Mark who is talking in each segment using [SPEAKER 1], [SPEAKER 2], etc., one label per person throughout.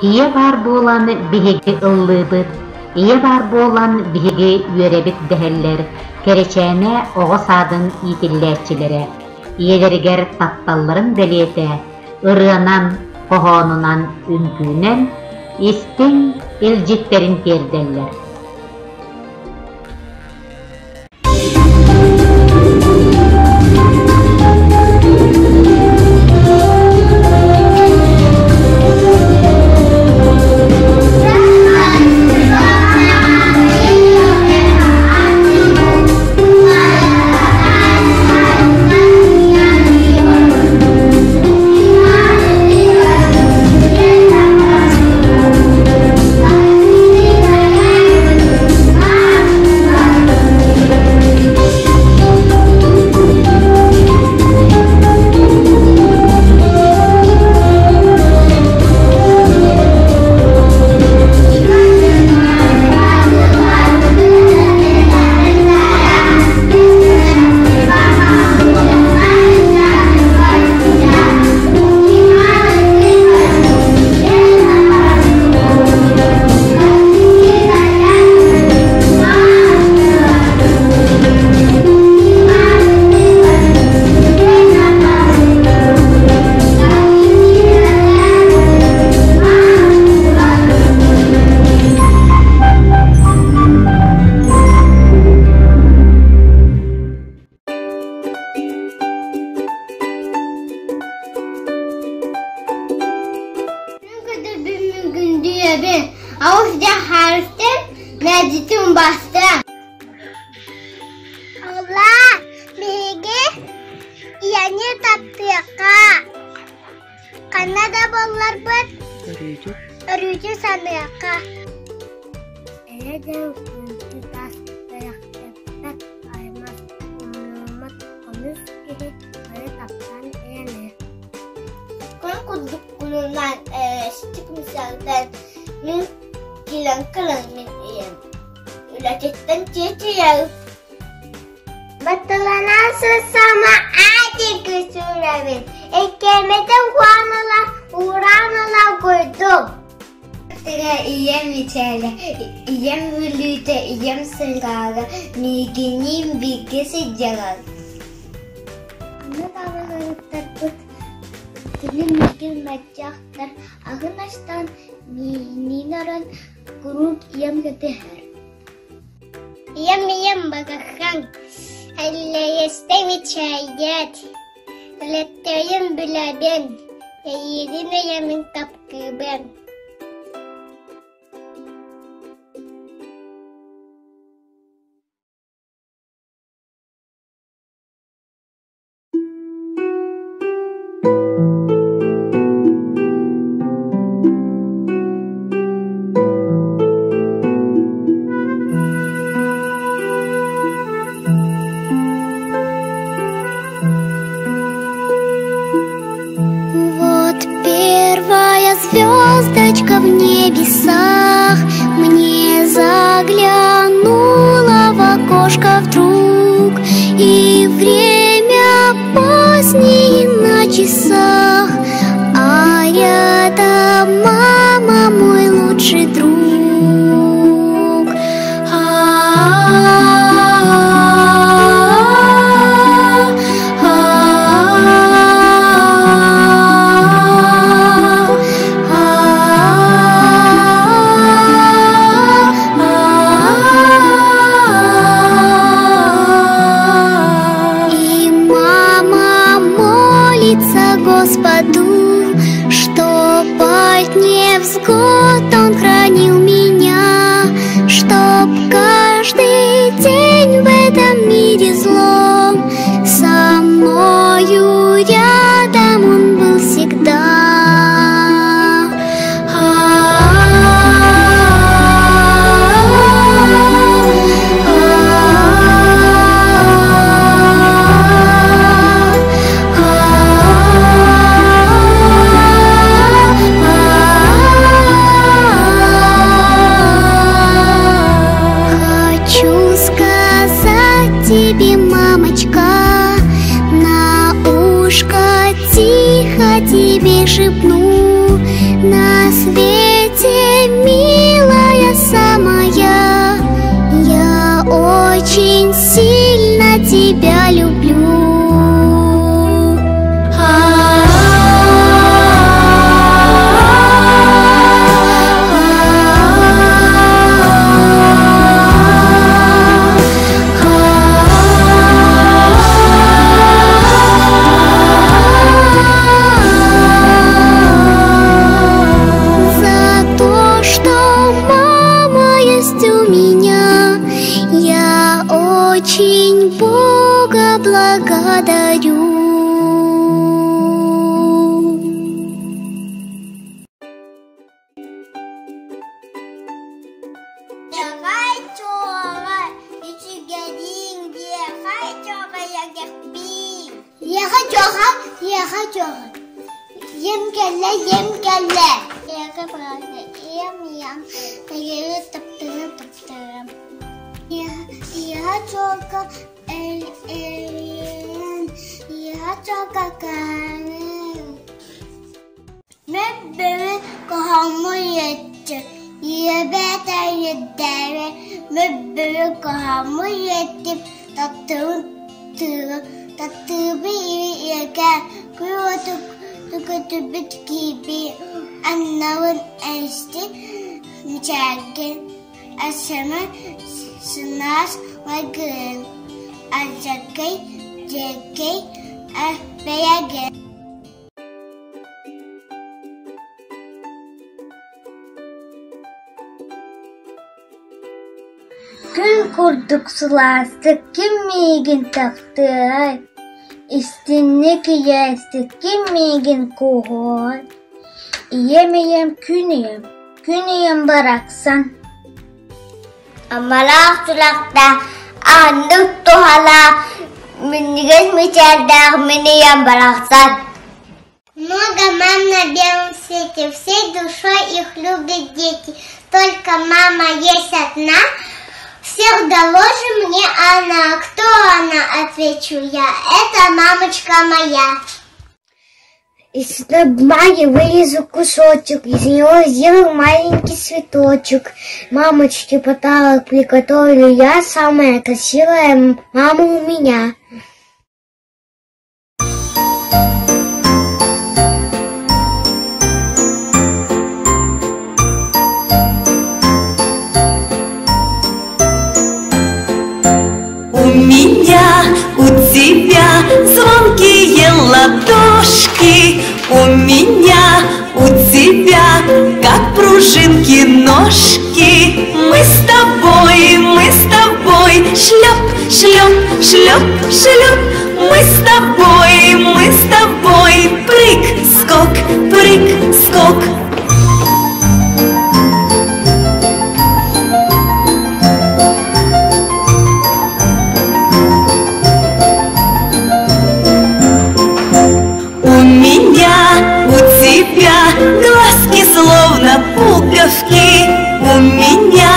[SPEAKER 1] Ие бар болан биһиги ыллыыбыт, ие бар болан биһиги үөребит дэһэллэр, кэречээне оҕо саадын иитиллээччилэрэ, иелэригэр тапталларын дэлиэтэ, ырыанан, хоһоонунан үҥкүүнэн, истиҥ илдьиктерин киэрдэллэр.
[SPEAKER 2] Batalanan sesama adik kesuravin. Ekemeten kuanala uranala koydum. Iyem içerle, iyem vülüte, iyem sırgalı, niginim bilgisi cagal. Anne babalarıktır bu. Dilim migil macaktır. Ağınaştan ninaran kuruk iyem geteher. Iyem bagakan. Alle yestemi çayet. Letteyim biladen. Yedine yemin kapkıben.
[SPEAKER 3] Звездочка в небесах мне заглянула в окошко вдруг, и время позднее на часах, а рядом мама, мой лучший друг. Господу, чтоб от невзгод Он хранил меня, чтоб каждый день в этом мире злом со мною рядом Он был всегда. тебя люблю. Очень Бога благодарю. Gün kurduk sulastık kimmigin taktay. İstinlik yestik kimmigin kuhoy. Yemeyem küneyem baraksan.
[SPEAKER 2] Amalah sulakta anduk tuhala minigis мечтах миниям барахсан. Много мам на белом свете, всей душой их любят дети. Только мама есть одна, всех дороже мне она. Кто она, отвечу я, это мамочка моя. Из бумаги вырезал кусочек, из него сделал маленький цветочек. Мамочке подарок приготовлю я, самая красивая мама у меня.
[SPEAKER 4] У меня, у тебя звонкие ладошки. У меня, у тебя, как пружинки ножки. Мы с тобой, шлеп, шлеп, шлеп, шлеп. Мы с тобой, прыг, скок, прыг, скок. Глазки словно пуговки. У меня,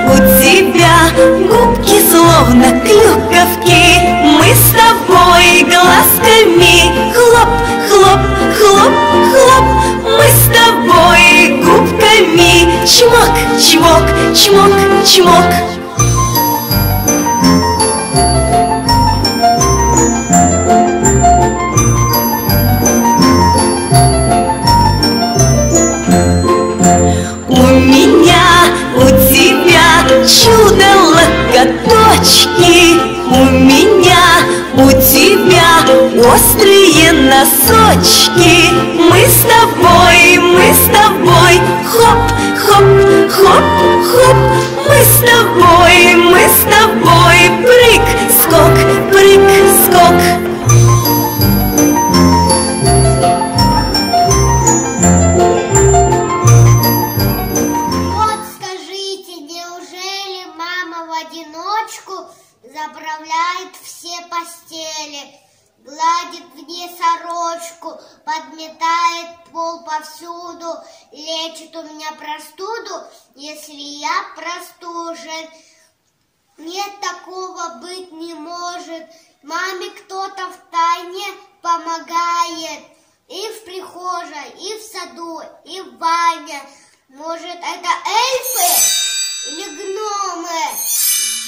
[SPEAKER 4] у тебя губки словно клюковки. Мы с тобой глазками хлоп, хлоп, хлоп, хлоп. Мы с тобой губками чмок, чмок, чмок, чмок. Чудо-локоточки. У меня, у тебя острые носочки. Мы с тобой, хоп, хоп, хоп, хоп. Мы с тобой, прыг, скок, прыг, скок.
[SPEAKER 2] Заправляет все постели, гладит мне сорочку, подметает пол повсюду, лечит у меня простуду, если я простужен. Нет, такого быть не может. Маме кто-то втайне помогает. И в прихожей, и в саду, и в бане. Может, это эльфы или гномы?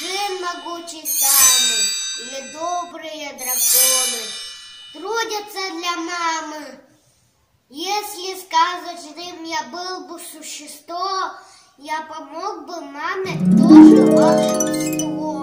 [SPEAKER 2] Джин могучий самый. или добрые драконы трудятся для мамы. Если сказочным я был бы существо, я помог бы маме тоже волшебство.